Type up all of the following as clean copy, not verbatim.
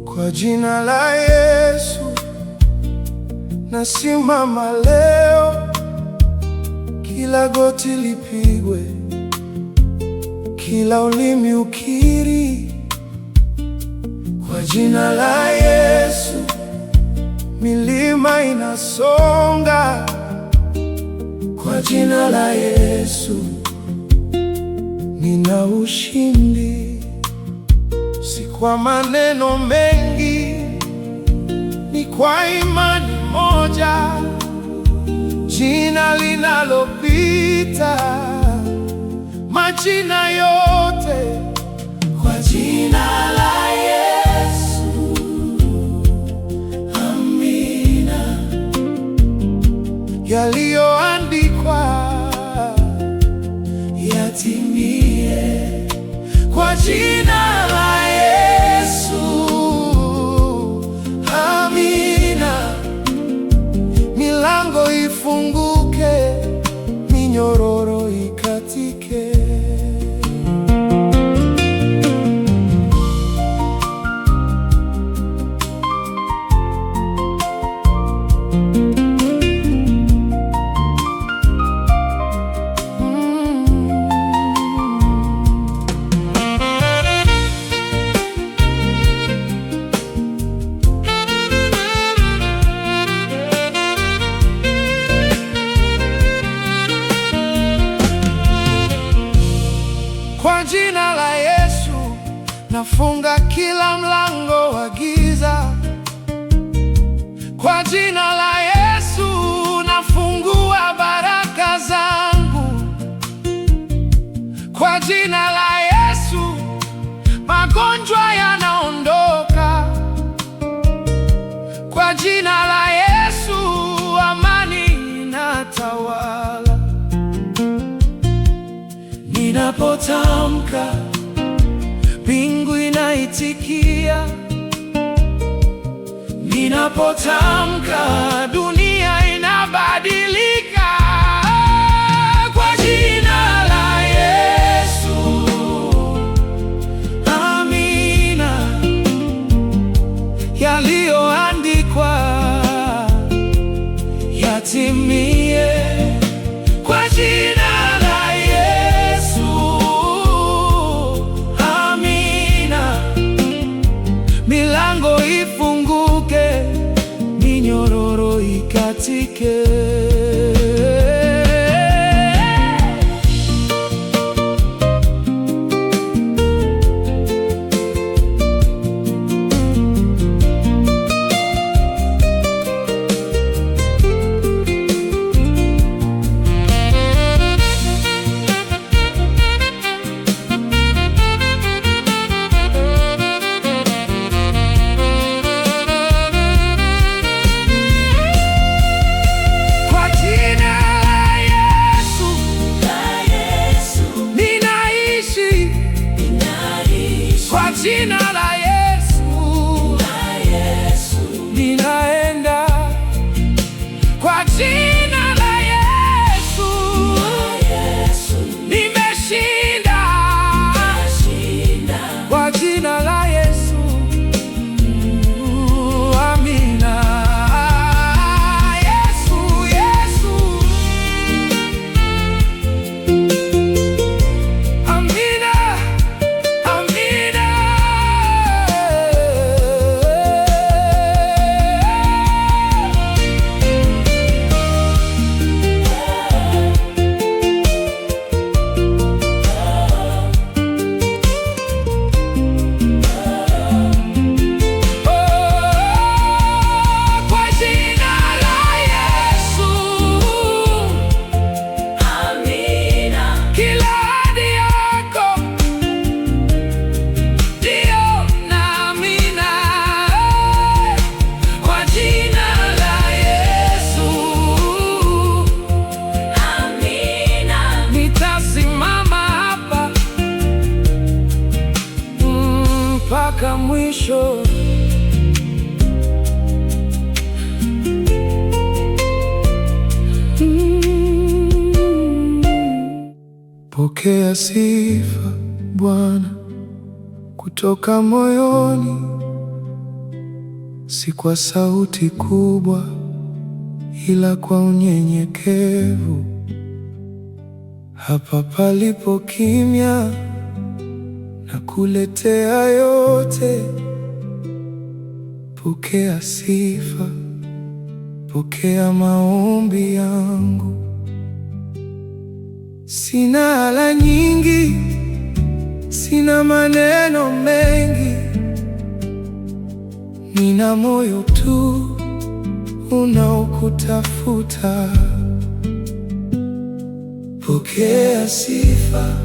Kwa jina la Yesu nasimama leo, kila goti lipigwe, kila ulimi ukiri. Kwa jina la Yesu milima inasonga. Kwa jina la Yesu nina ushindi. Si kwa maneno mengi, ni kwa imani moja, jina linalopita majina yote. Kwa jina la Yesu, amina. Yaliyoandikwa yatimie. Kwa jina la Yesu, amina. Milango ifunguke, minyororo ikatike. Kwa jina la Yesu nafunga kila mlango wa giza. Kwa jina la Yesu nafungua baraka zangu. Kwa jina la Yesu magonjwa yanaondoka. Kwa jina la Yesu amani inatawala. Ninapotamka mbingu inaitikia. Ninapotamka dunia inabadilika. Kwa jina la Yesu, amina. Yaliyoandikwa yatimie. Kwa jina milango ifunguke, minyororo ikatike. Pokea sifa Bwana kutoka moyoni, si kwa sauti kubwa, ila kwa unyenyekevu. Hapa palipo kimya, nakuletea yote. Pokea sifa, pokea maombi yangu. Sina ala nyingi, sina maneno mengi, nina moyo tu unaokutafuta. Pokea sifa,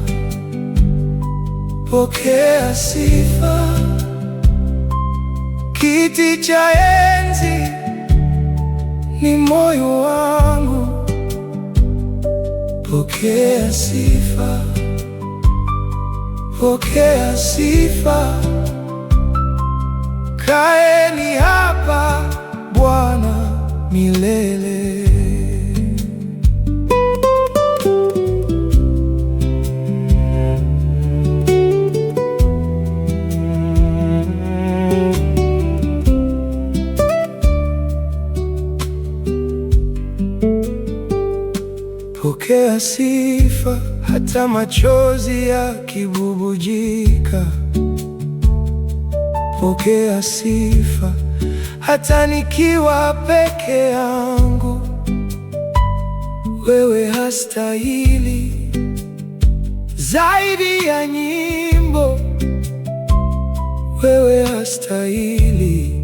pokea sifa. Kiti cha enzi ni moyo wangu. Pokea sifa, pokea sifa. Kaeni hapa Bwana milele. Pokea sifa hata machozi yakibubujika. Pokea sifa hata nikiwa peke yangu. Wewe hastahili zaidi ya nyimbo, wewe hastahili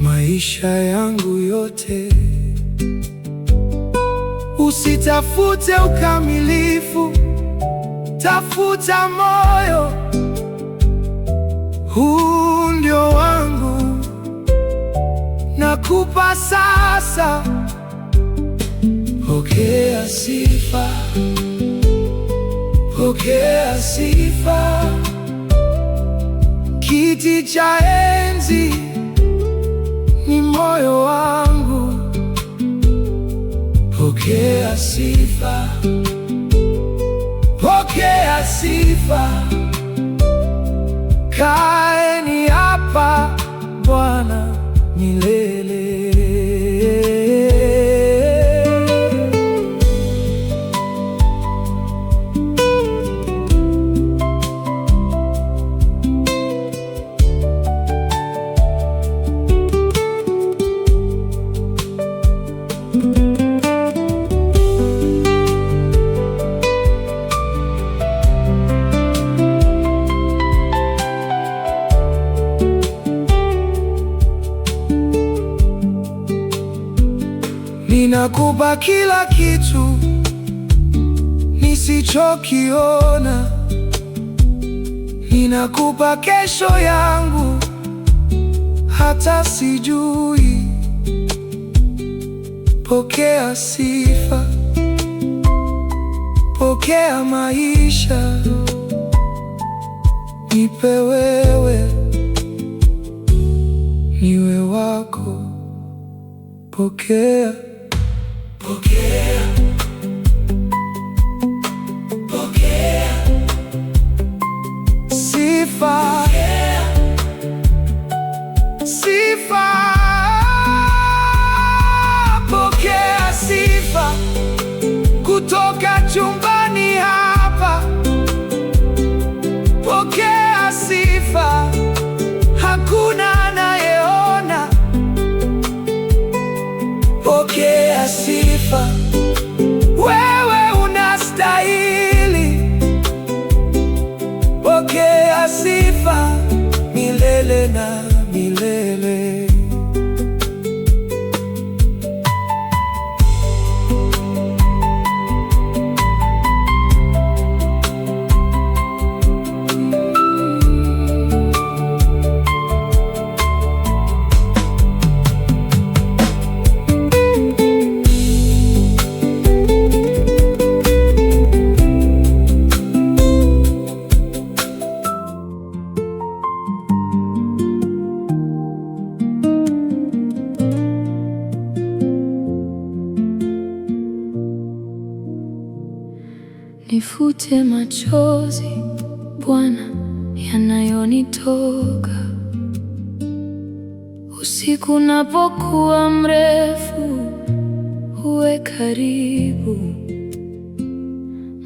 maisha yangu yote. Usitafute ukamilifu, tafuta moyo. Huu ndio wangu, nakupa sasa. Pokea sifa, pokea sifa. Kiti cha enzi ni moyo wangu. Pokea sifa, pokea sifa. Kaeni hapa Bwana milele. Ninakupa kila kitu nisichokiona. Ninakupa kesho yangu hata sijui. Pokea sifa, pokea maisha. Nipe wewe, niwe wako. Pokea, pokea, pokea sifa, pokea sifa. Pokea sifa kutoka chumbani hapa. Pokea sifa, hakuna anayeona. Pokea sifa, wewe unastahili. Pokea sifa milele na milele. Nifute machozi Bwana yanayonitoka. Usiku unapokuwa mrefu, uwe karibu.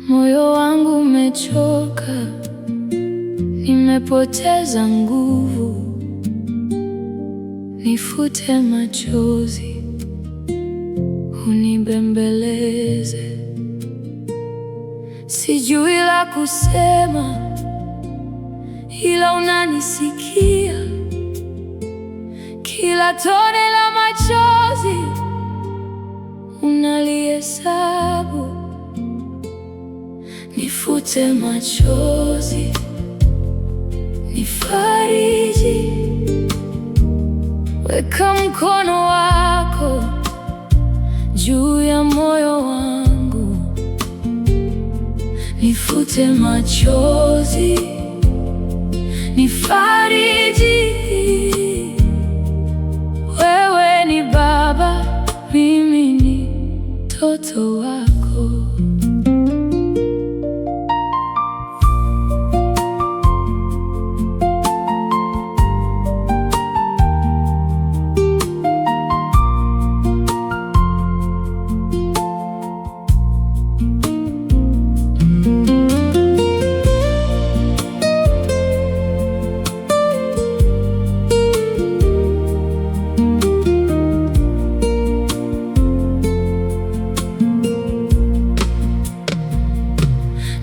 Moyo wangu umechoka, nimepoteza nguvu. Nifute machozi, unibembeleze. Sijui la kusema, ila unanisikia. Kila tone la machozi unalihesabu. Nifute machozi, nifariji. Weka mkono wako juu ya moyo wangu. Nifute machozi, nifariji. Wewe ni Baba, mimi ni mtoto wako.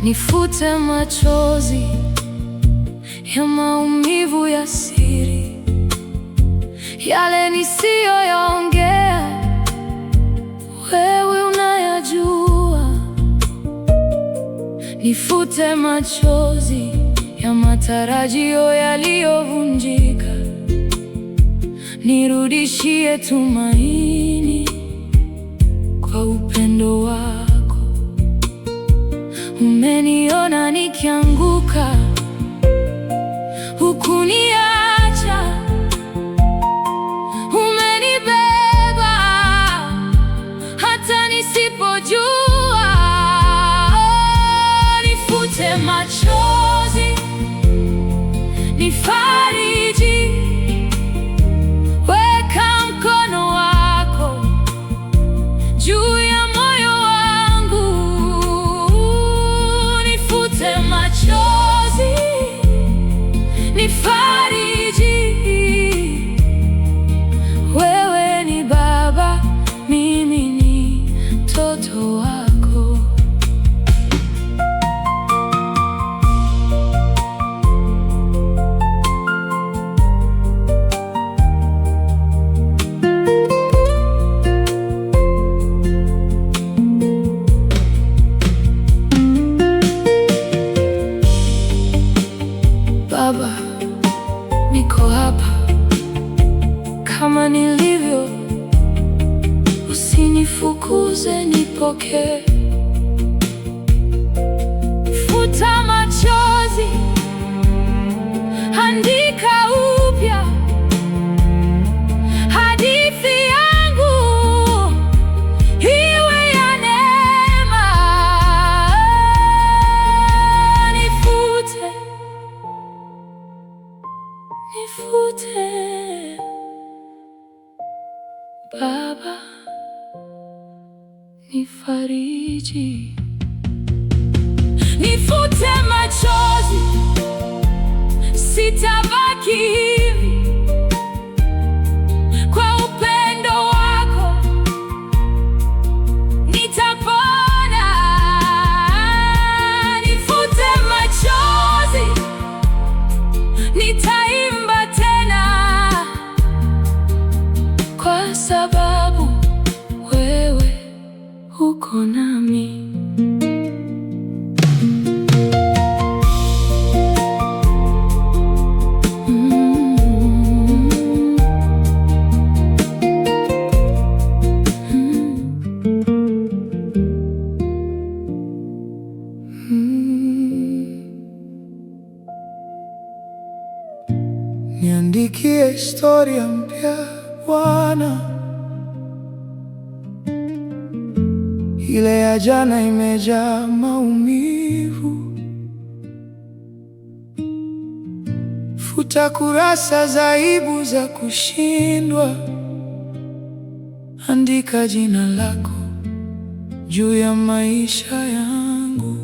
Nifute machozi ya maumivu ya siri, yale nisiyoyaongea, wewe unayajua. Nifute machozi ya matarajio yaliyovunjika, nirudishie tumaini kwa upendo wako. Umeniona nikianguka, hukuniacha. Umenibeba hata nisipojua. Nifute machozi, nifariji. Weka mkono wako juu ya moyo wangu. Nifute machozi, nifariji. Wewe ni Baba, mimi ni mtoto wako. Baba, niko hapa kama nilivyo, usinifukuze, nipokee. Futa machozi, andika upya hadithi yangu, iwe ya neema. Nifute, nifute Baba, nifariji. Nifute machozi, sitabaki hivi. Kwa upendo wako nitapona. Nifute machozi, nitaimba tena, kwa sababu wewe uko nami. Niandikie historia mpya Bwana, ile ya jana imejaa maumivu. maumivu. Futa kurasa za aibu za kushindwa. Andika jina lako juu ya maisha yangu.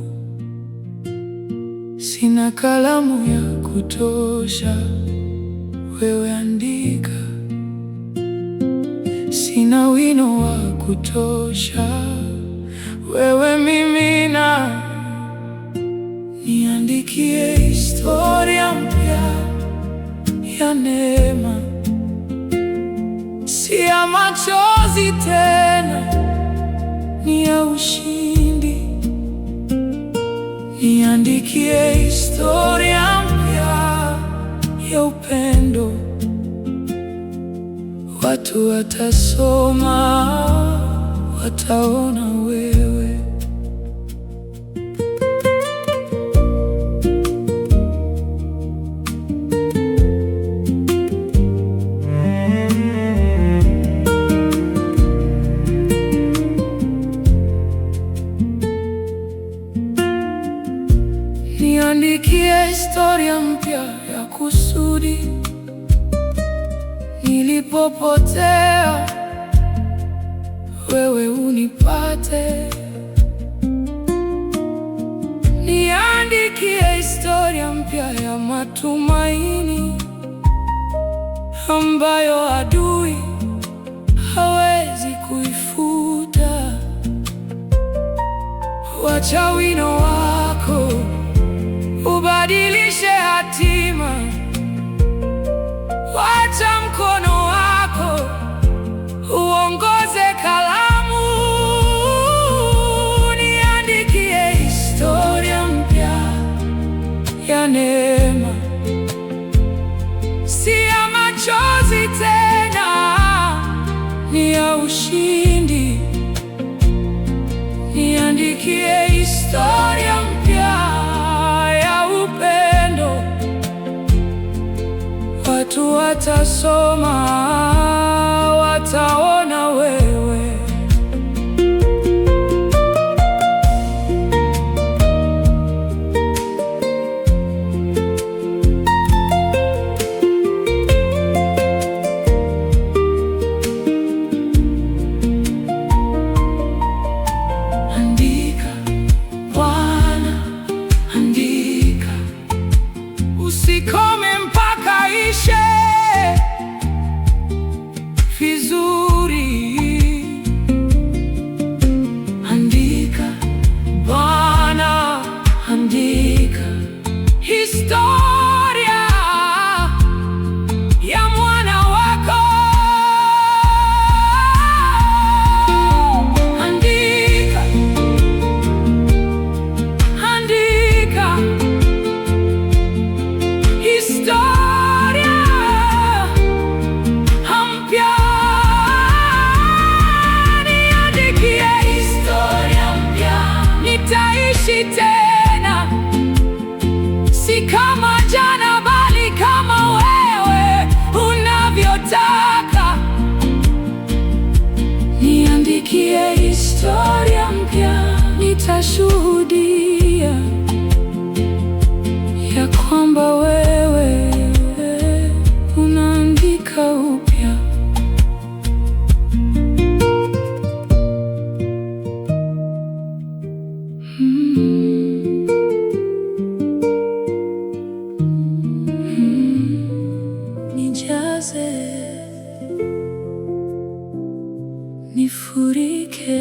Sina kalamu ya kutosha, wewe andika. Sina wino wa kutosha, wewe mimina. Niandikie historia mpya ya neema, si ya machozi tena, ni ya ushindi. Niandikie historia mpya ya upendo. Watu watasoma, wataona wewe. Niandikie historia mpya ya kusudi. Nilipopotea, wewe unipate. Niandikie historia mpya ya matumaini, ambayo adui hawezi kuifuta. Wacha wino wako ubadilishe hatima. Wacha mkono wako uongoze kalamu. Niandikie historia mpya ya neema, si ya machozi tena, ni ya ushindi. Niandikie historia mpya ya upendo. Watu watasoma, wataona wewe. Andika Bwana, andika, usikome mpaka ishe vizuri. Andika Bwana, andika historia ya mwana wako. Andika, andika historia mpya. Niandikie historia mpya. Nitaishi tena, si kama jana, bali kama wewe unavyotaka. Niandikie historia mpya. Nitashuhudia ya kwamba wewe unaandika upya. Nijaze, nifurike.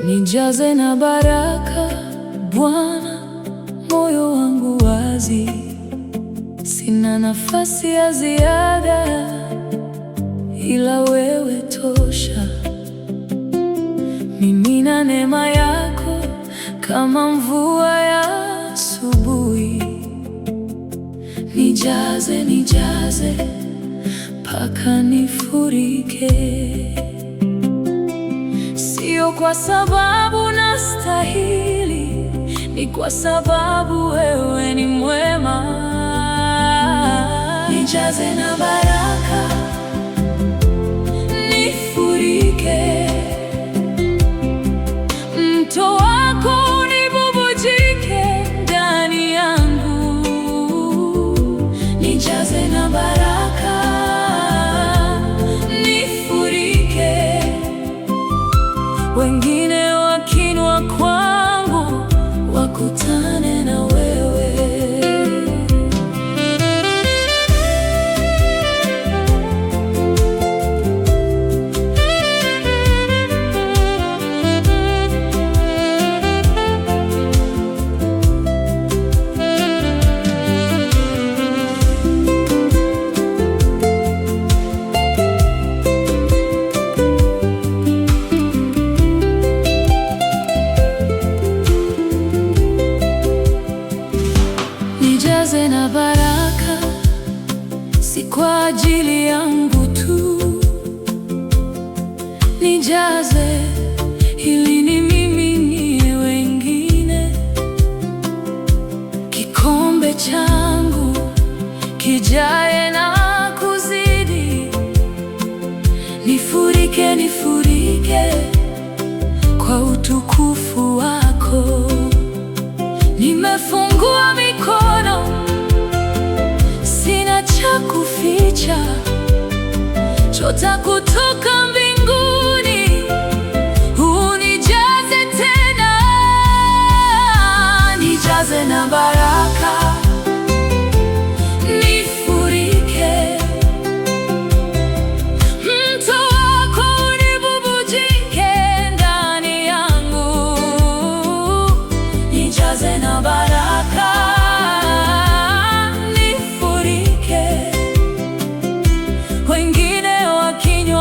Nijaze na baraka Bwana, moyo wangu wazi. Sina nafasi ya ziada, ila wewe tosha. Mimina neema yako kama mvua ya asubuhi. Nijaze, nijaze mpaka nifurike. Sio kwa sababu nastahili, ni kwa sababu wewe ni mwema. Nijaze na baraka, nifurike, mto wako unibubujike ndani yangu. Nijaze na baraka, nifurike, wengine wakinwa kwangu wakutane na wewe. Nijaze na baraka, si kwa ajili yangu tu. Nijaze ili nimiminie wengine. Kikombe changu kijae na kuzidi. Nifurike, nifurike kwa utukufu wako. Nimefungua mikono, sina cha kuficha. Chota kutoka mbinguni, unijaze tena. Nijaze na baraka, nifurike, mto wako unibubujike ndani yangu. Nijaze na baraka, wengine wakinywa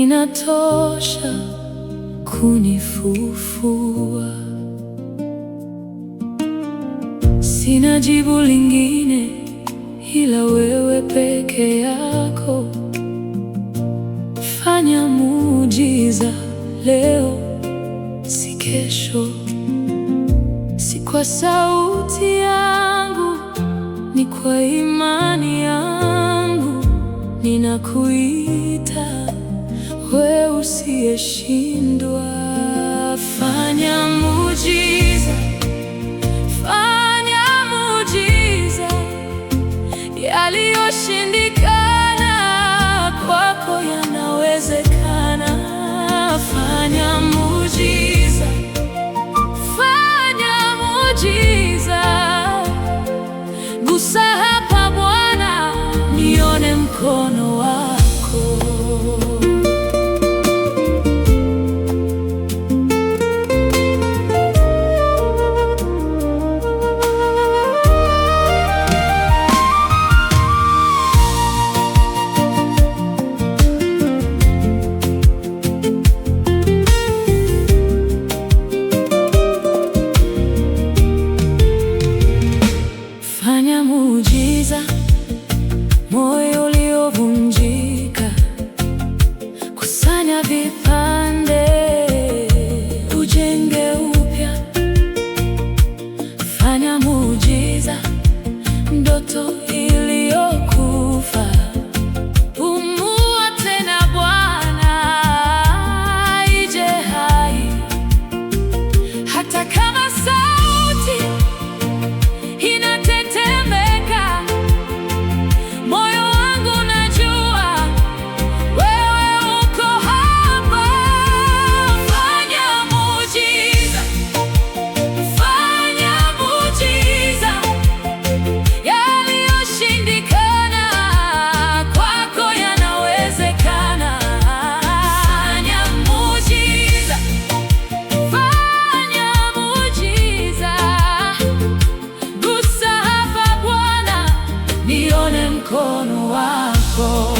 linatosha kunifufua. Sina jibu lingine ila wewe peke yako. Fanya muujiza leo, si kesho. Si kwa sauti yangu, ni kwa imani yangu. Ninakuita wewe usiyeshindwa. Fanya muujiza, fanya muujiza. Yaliyoshindikana kwako yanawezekana. Fanya muujiza, fanya muujiza. Gusa hapa Bwana, nione mkono wako. Fanya muujiza, moyo uliovunjika, kusanya vipande, ujenge upya. Fanya muujiza, ndoto iliyokufa, pumua tena Bwana, ije hai. Hata kama sauti inatetemeka, moyo wangu unajua wewe uko hapa. Fanya muujiza, fanya muujiza. Yaliyoshindikana kwako yanawezekana. Fanya muujiza, fanya muujiza. Gusa hapa Bwana, nione mkono wako.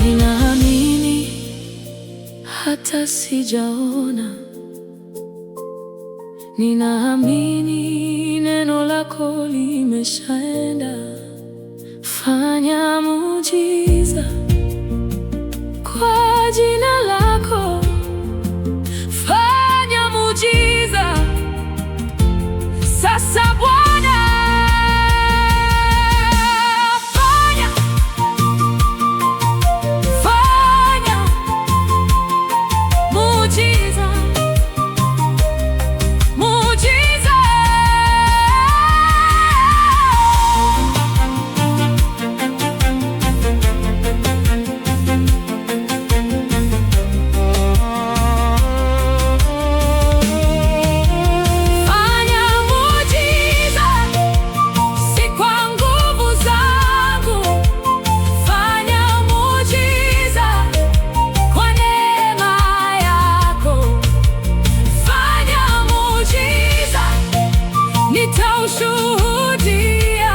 Ninaamini hata sijaona. Ninaamini neno lako limeshaenda. Fanya muujiza kwa jina lako. Fanya muujiza sasa Bwana. Fanya, fanya muujiza, muujiza. Fanya muujiza, si kwa nguvu zangu. Fanya muujiza kwa neema yako. Fanya muujiza, nitaushuhudia,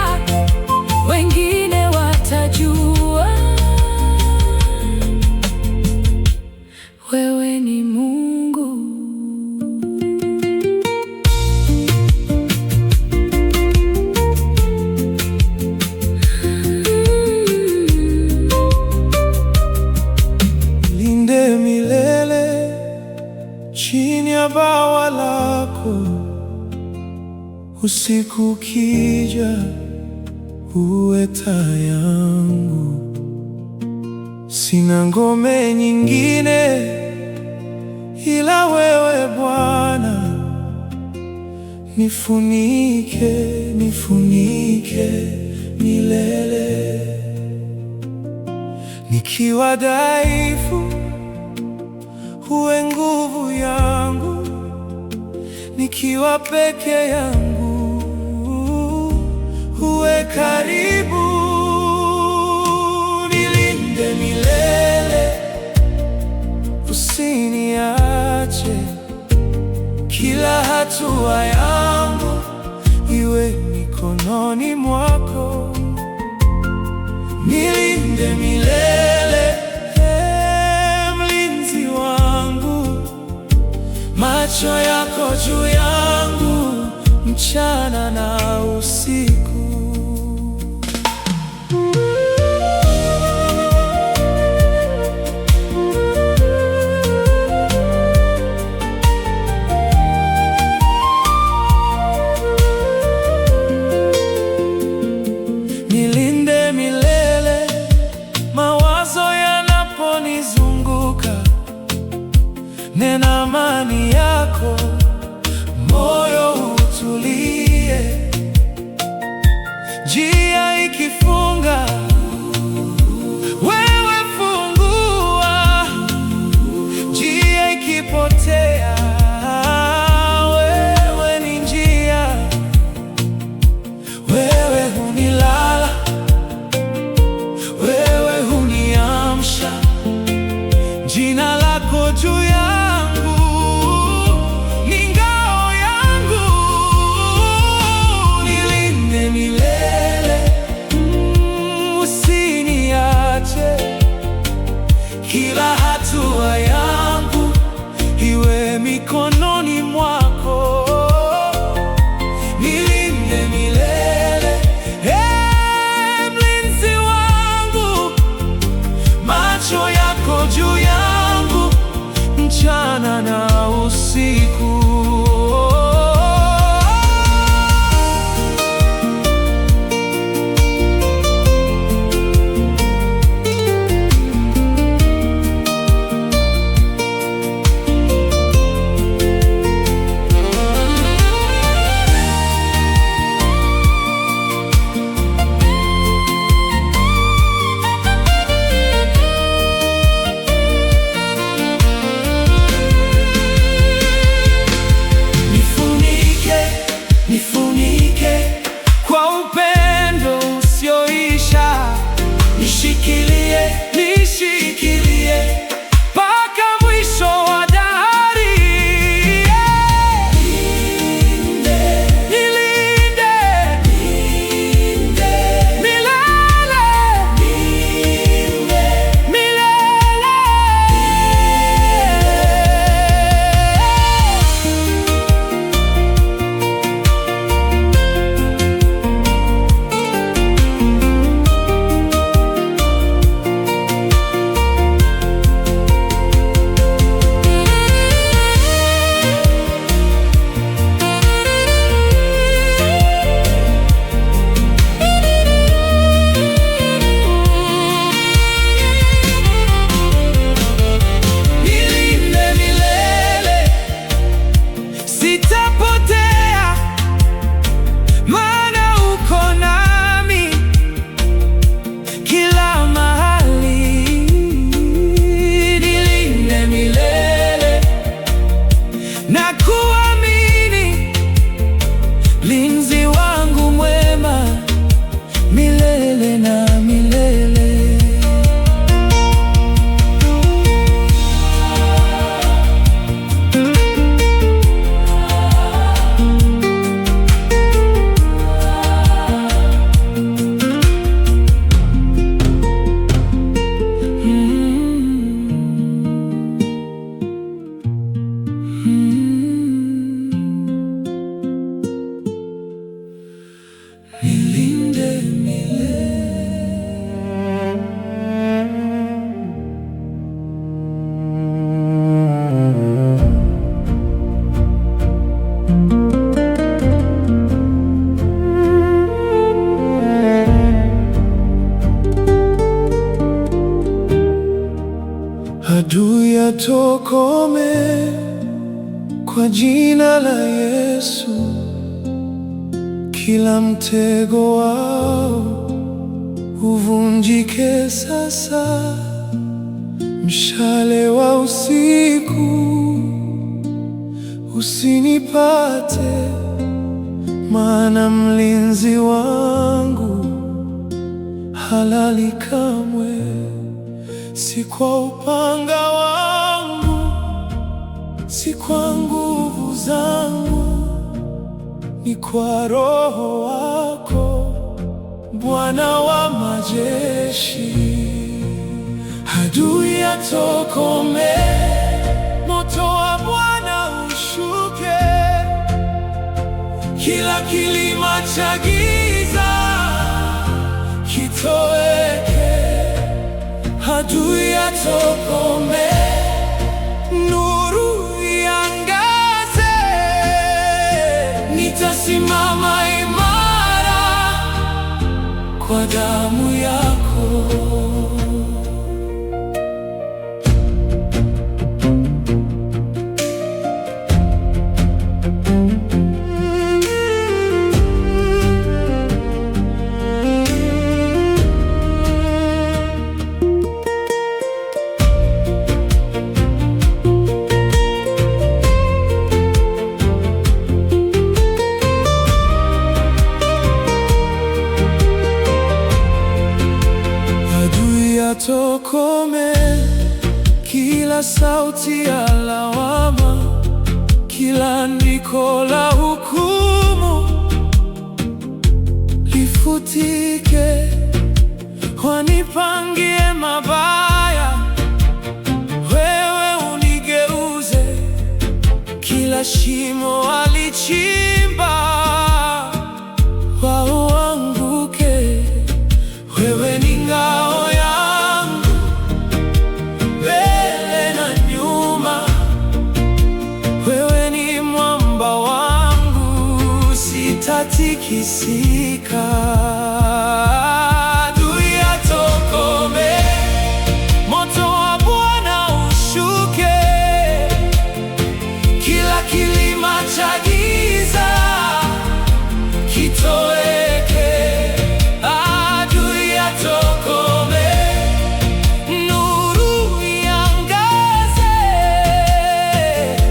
wengine watajua wewe ni Mungu. Linde milele chini ya bawa lako. Usiku ukija, uwe taa yangu. Sina ngome nyingine ila wewe Bwana. Nifunike, nifunike milele. Nikiwa dhaifu, uwe nguvu yangu nikiwa peke yangu, uwe karibu, nilinde milele, usiniache. Kila hatua yangu iwe mikononi mwako, nilinde milele, mlinzi wangu. Macho yako juu yangu mchana na usiku. Nilinde milele, mawazo yanaponizunguka, nena amani yako, moyo utulie. Njia ikifunga, wewe fungua. Njia ikipotea, wewe ni njia. Wewe hunilala, wewe huniamsha. Jina lako juu yangu ni ngao yangu, nilinde milele, usiniache. Kila hatua yangu iwe mikononi mwako, nilinde milele, mlinzi wangu. Macho yako juu yangu mchana na usiku. Nifunike kwa upendo usioisha, nishikilie, nishikilie mpaka mwisho wa dahari. Nilinde milele, milele. Sitapotea, maana uko nami kila mahali. Nilinde milele na kuamini, mlinzi wangu mwema milele na milele. Nilinde milele. Adui atokome kwa jina la Yesu. Kila mtego wao uvunjike sasa. Mshale wa usiku usinipate, maana mlinzi wangu halali kamwe. Si kwa upanga wangu, si kwa nguvu zangu, ni kwa Roho wako, Bwana wa majeshi. Adui atokome, moto wa Bwana ushuke, kila kilima cha giza kitoweke. Adui atokome, nuru iangaze, nitasimama imara kwa damu yako. Tokome kila sauti ya lawama, kila andiko la hukumu lifutike. Wanipangie mabaya, wewe unigeuze. Kila shimo walichimba, wao waanguke. Wewe ni ngao sitatikisika. Adui atokome, moto wa Bwana ushuke, kila kilima cha giza kitoweke. Adui atokome, nuru iangaze,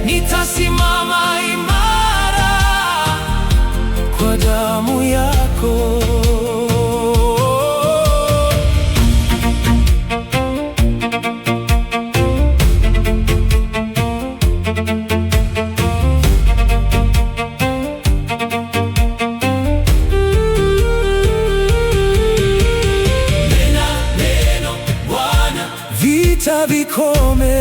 nitasimama kwa damu yako. Nena neno Bwana, vita vikome.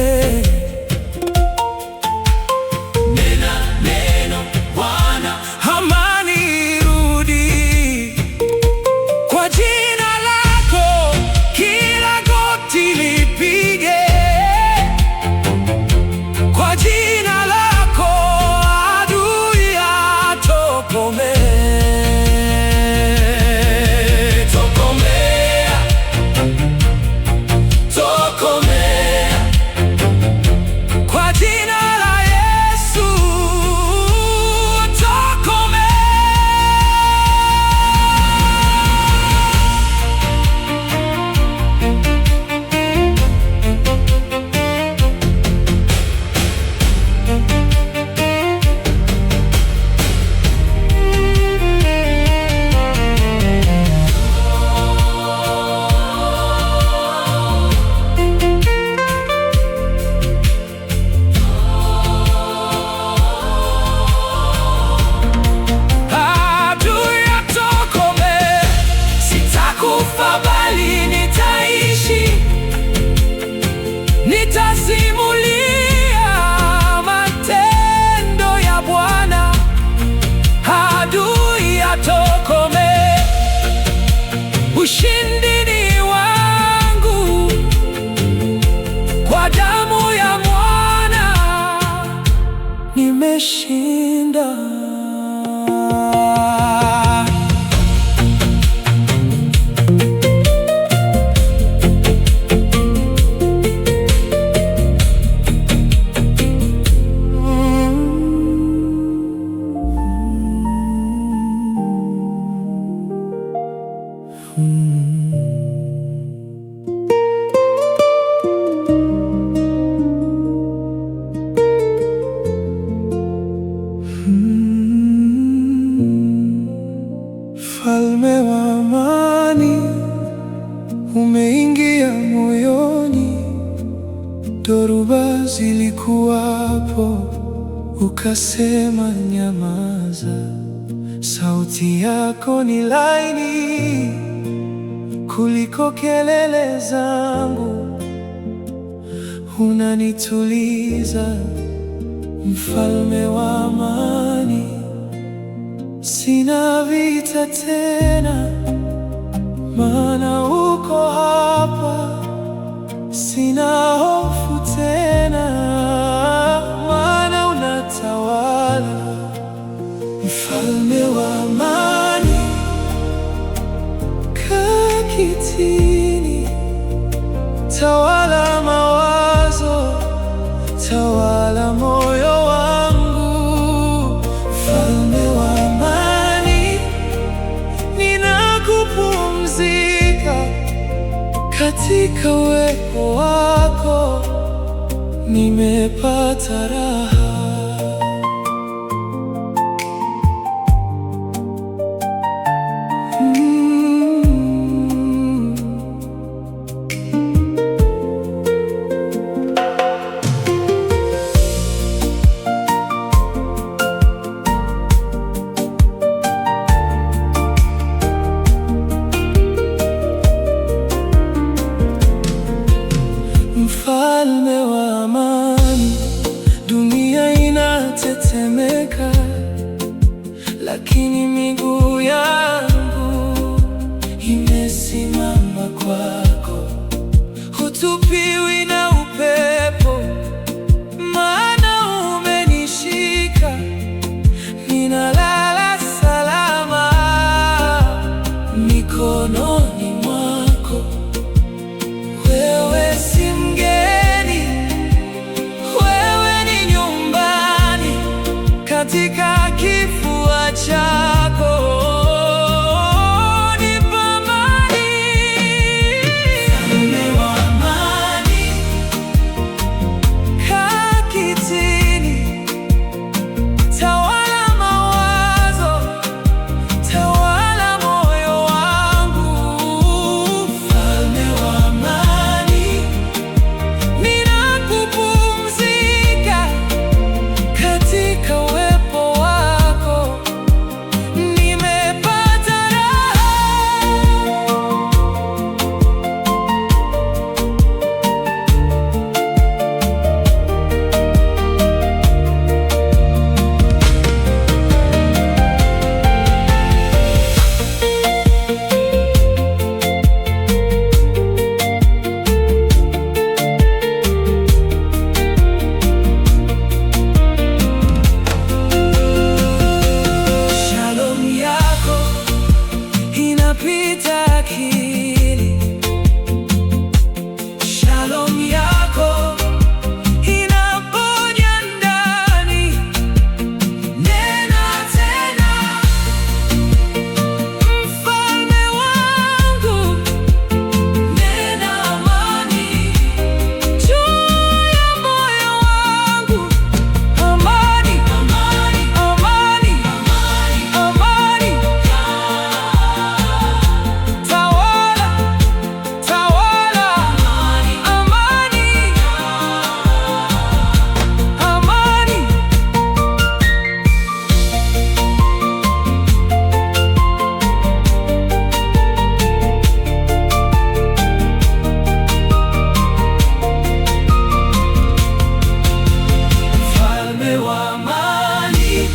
Nitasimulia matendo ya Bwana. Adui atokome, ushindi ni wangu, kwa damu ya Mwana nimeshinda. Dhoruba zilikuwapo, ukasema nyamaza. Sauti yako ni laini kuliko kelele zangu, unanituliza, mfalme wa amani. Sina vita tena, maana uko hapa. Sina hofu tena, maana unatawala, mfalme wa amani. Kaa kitini, tawala mawazo, tawala moyo wangu, mfalme wa amani. Ninakupumzika katika uwepo wako, nimepata raha. Mfalme wa amani, dunia inatetemeka, lakini miguu yangu imesimama kwako. Hutupiwi na upepo, maana umenishika. Ninalala salama mikononi mwako. Wewe si mgeni, wewe ni nyumbani katika kifua chako. Nipa amani, mfalme wa amani. Kaa kitini, tawala mawazo, tawala moyo wangu, mfalme wa amani. Ninakupumzika katika uwepo wako, nimepata raha. Shalom yako inapita akili. Shalom yako inaponya ndani. Nena tena, mfalme wangu. Nena amani juu ya moyo wangu. Amani, amani, amani, amani, amani. Tawala, tawala, amani, amani. Mfalme wa amani,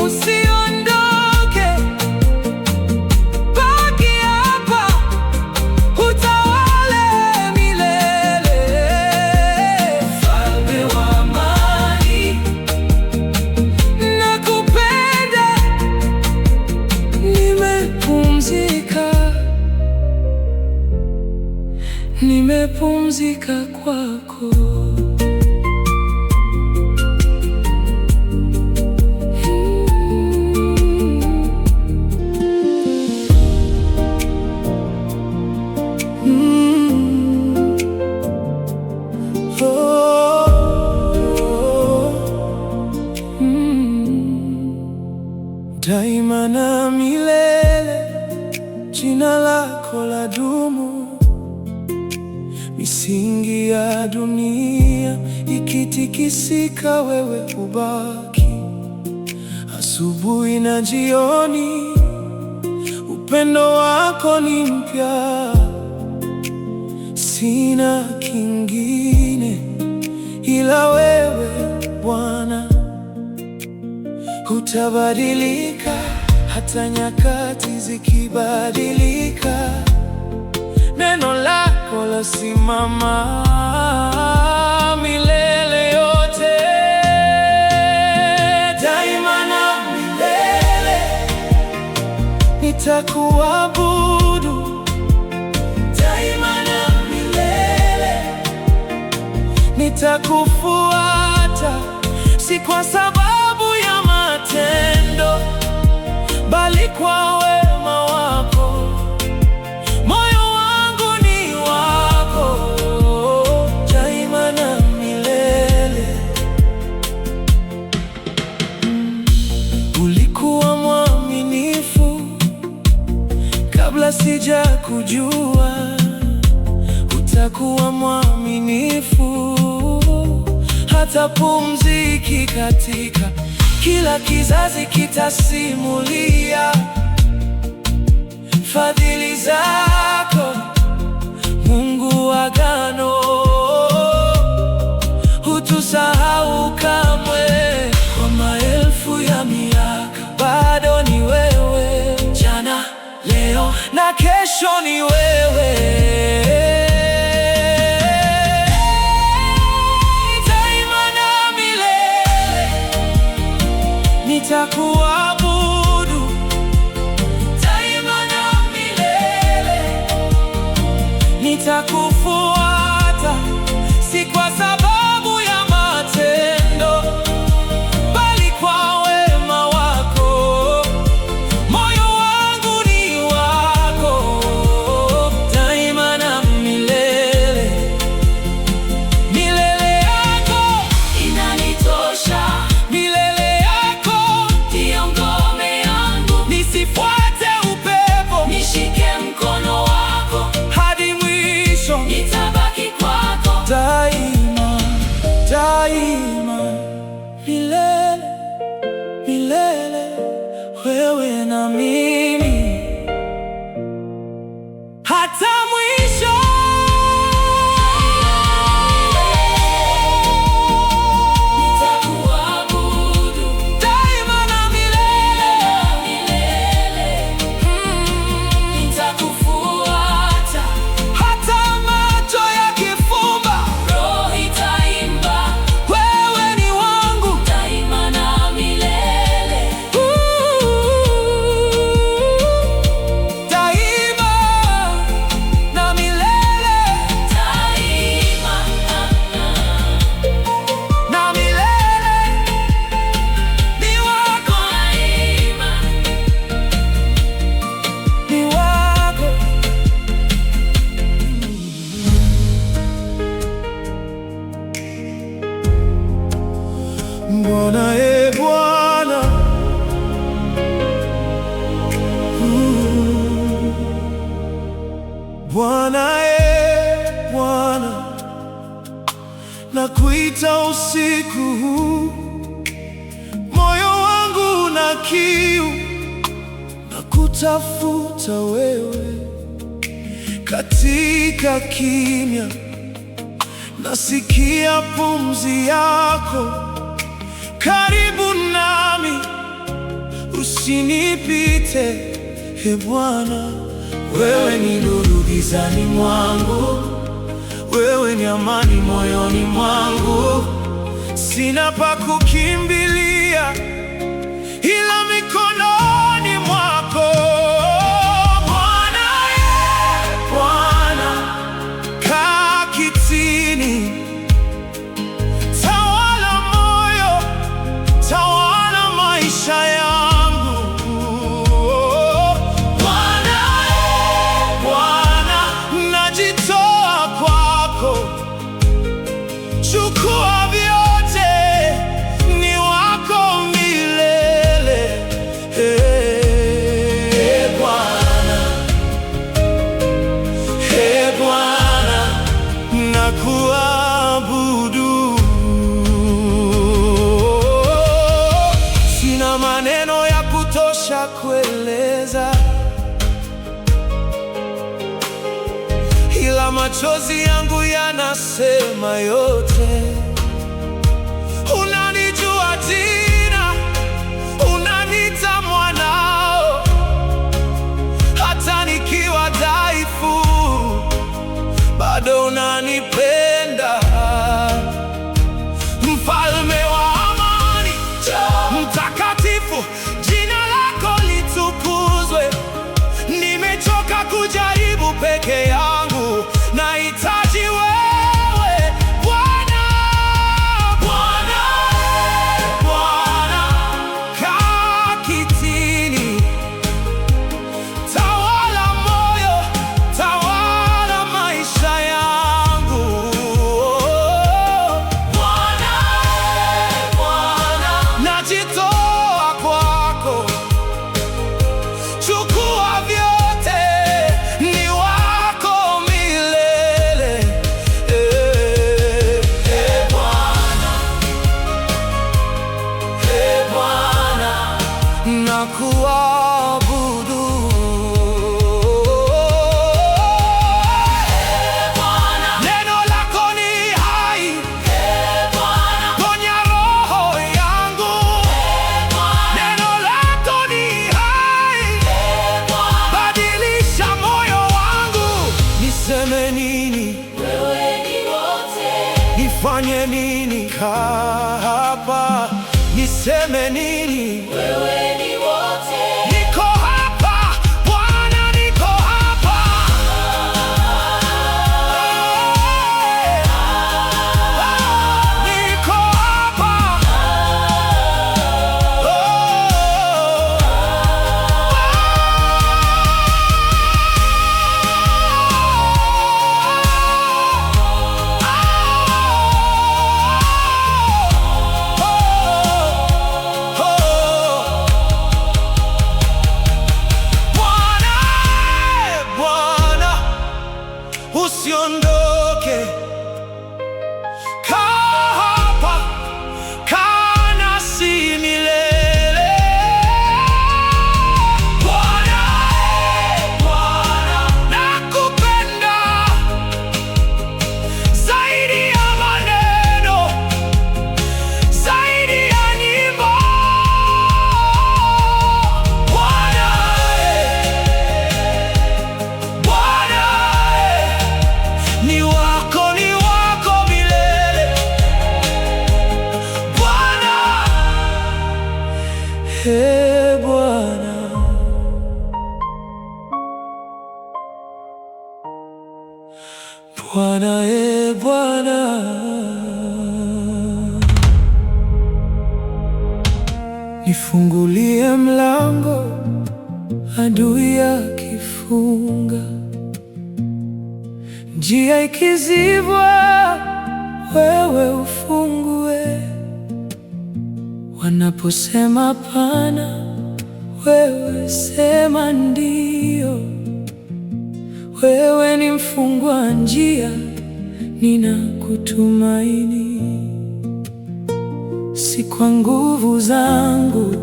usiondoke, baki hapa, utawale milele. Mfalme wa amani, nakupenda, nimepumzika, nimepumzika kwako. Daima na milele, jina lako ladumu. Misingi ya dunia ikitikisika, wewe hubaki. Asubuhi na jioni, upendo wako ni mpya. Sina kingine ila wewe Bwana. Hutabadilika hata nyakati zikibadilika. Neno lako lasimama milele yote. Daima na milele nitakuabudu. Daima na milele nitakufuata, si kwa sababu ya matendo, bali kwa wema wako. Moyo wangu ni wako, daima na milele. Ulikuwa mwaminifu kabla sijakujua, utakuwa mwaminifu hata pumzi ikikatika. Kila kizazi kitasimulia fadhili zako, Mungu wa agano. Hutusahau kamwe. Kwa maelfu ya miaka bado ni wewe, jana, leo na kesho ni wewe. Nitakuabudu daima na milele, nitakufuata, si kwa sababu ya matendo, bali kwa wema wako. Moyo wangu ni wako, daima na milele. Milele yako inanitosha, nisifuate upepo, nishike mkono wako hadi mwisho, nitabaki kwako daima, daima, milele, milele, wewe na mimi hata mwisho. Bwana, Bwana, Bwana, Bwana, nakuita usiku huu. Moyo wangu na kiu, nakutafuta wewe. Katika kimya nasikia pumzi yako karibu nami, usinipite Bwana. Wewe ni nuru gizani mwangu, wewe ni amani moyoni mwangu. Sina pa kukimbilia ila mikononi mwako. Bwana, Bwana, kaa kitini, tawala moyo, tawala maisha yangu. Bwana, Bwana, najitoa kwako, chukua vyote, ni wako. ila machozi yangu yanasema yote. Unanijua jina, unaniita mwanao, hata nikiwa dhaifu bado unanipenda. Mfalme wa amani, mtakatifu, jina lako litukuzwe. Nimechoka kujaribu peke yangu, nahitaji wewe Bwana. Bwana, Bwana, kaa kitini, tawala moyo, tawala maisha yangu. Bwana, Bwana, najitoa kwako, chukua vyote, ni wako milele. Bwana, Bwana, nakuabudu. Neno lako ni hai, ponya roho yangu. Neno lako ni hai, badilisha moyo wangu. Niseme nini? Wewe ni wote. Nifanye nini? Kaa hapa. Niseme nini? Wewe ni wote. Niko hapa Bwana, niko hapa. Niko hapa. Bwana, Bwana, usiondoke. Kaa hapa, kaa nasi milele. Bwana, Bwana, nakupenda zaidi ya maneno, zaidi ya nyimbo. Bwana, Bwana, ni wako milele. Bwana, Bwana, Bwana, Bwana, nifungulie mlango, adui akifunga, njia ikizibwa, wewe ufungue. Wanaposema pana, wewe sema ndio. Wewe ni mfungua njia, ninakutumaini. Si kwa nguvu zangu,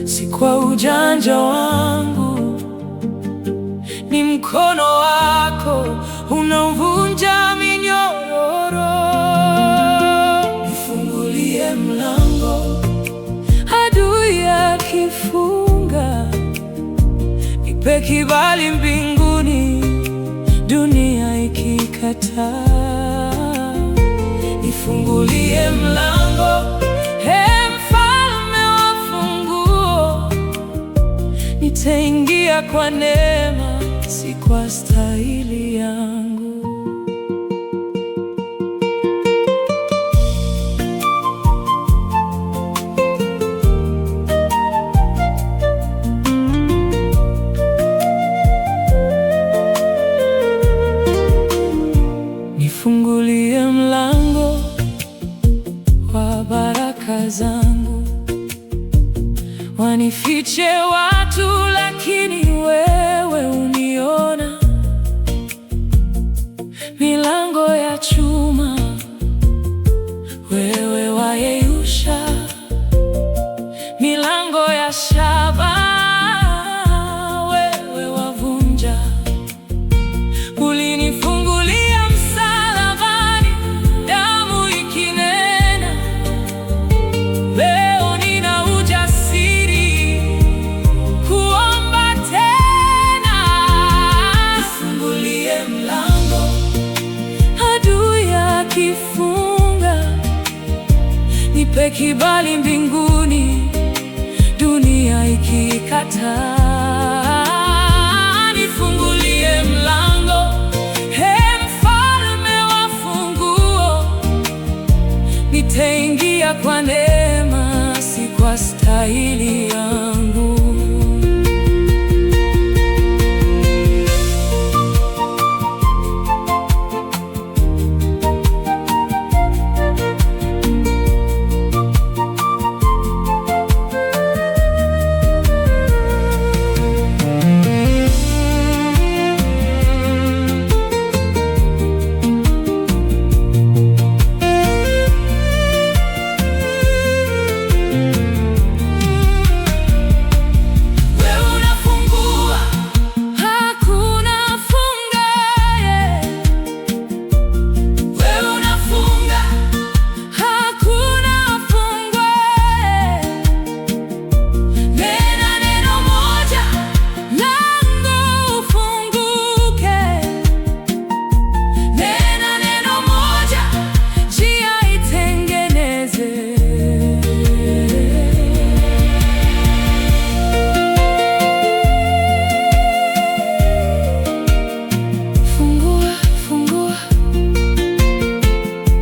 si kwa ujanja wangu, ni mkono wako unaovunja minyororo. Nifungulie mlango, adui akifunga, nipe kibali mbinguni, dunia ikikataa. Nifungulie mlango, mfalme wa funguo, nitaingia kwa neema, si kwa stahili yangu. Nifungulie mlango wa baraka zangu, wanifiche watu, lakini wewe uniona. kibali mbinguni, dunia ikikataa. Nifungulie mlango, mfalme wa funguo, nitaingia kwa neema, si kwa stahili yangu.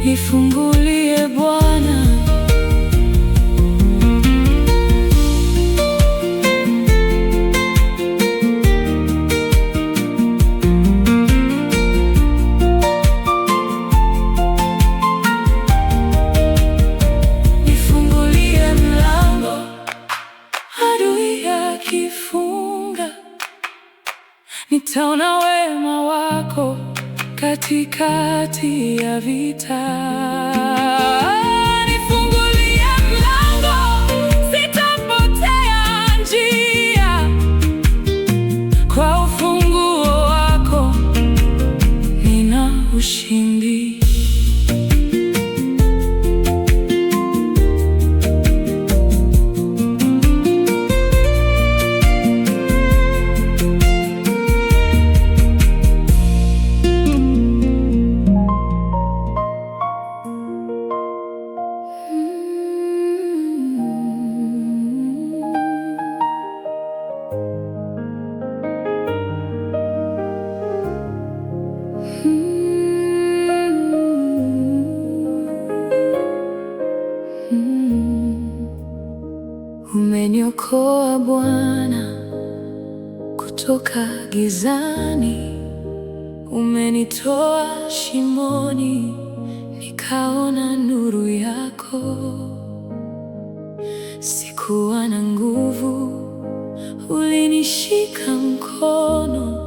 Nifungulie Bwana, nifungulie mlango, adui akifunga, nitaona wema wako katikati ya vita. Nifungulie mlango, sitapotea njia, kwa ufunguo wako nina ushindi. Umeniokoa Bwana kutoka gizani, umenitoa shimoni, nikaona nuru yako. Sikuwa na nguvu, ulinishika mkono,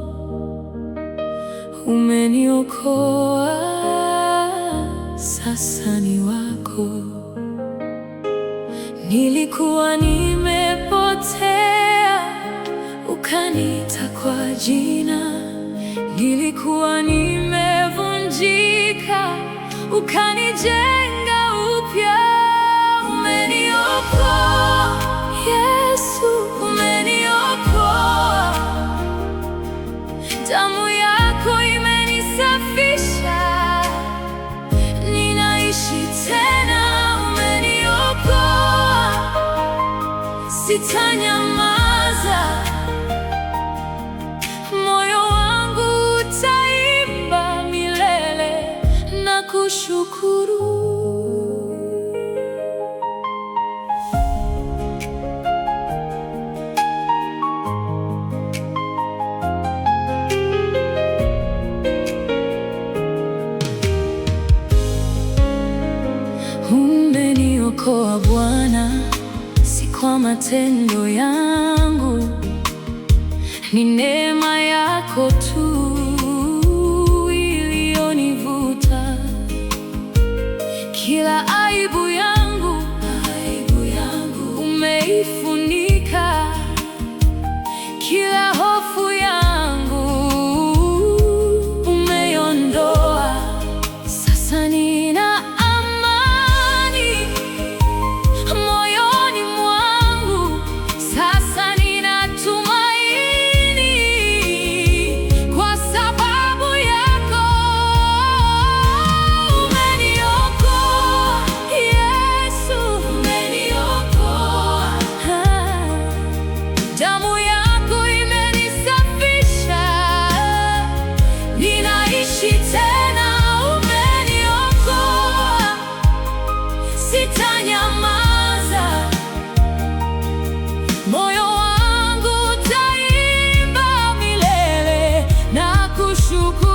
umeniokoa, sasa ni wako. Nilikuwa nimepotea, ukaniita kwa jina. Nilikuwa nimevunjika, ukanijenga upya. Umeniokoa Yesu, umeniokoa. Damu yako imenisafisha, ninaishi tena. Sitanyamaza, moyo wangu utaimba milele na kushukuru. Umeniokoa Bwana, kwa matendo yangu, ni neema yako tu iliyonivuta. Kila aibu yangu umeifunika, kila hofu yangu umeiondoa. Sasa nina amani moyoni mwangu, sasa nina tumaini, kwa kushuka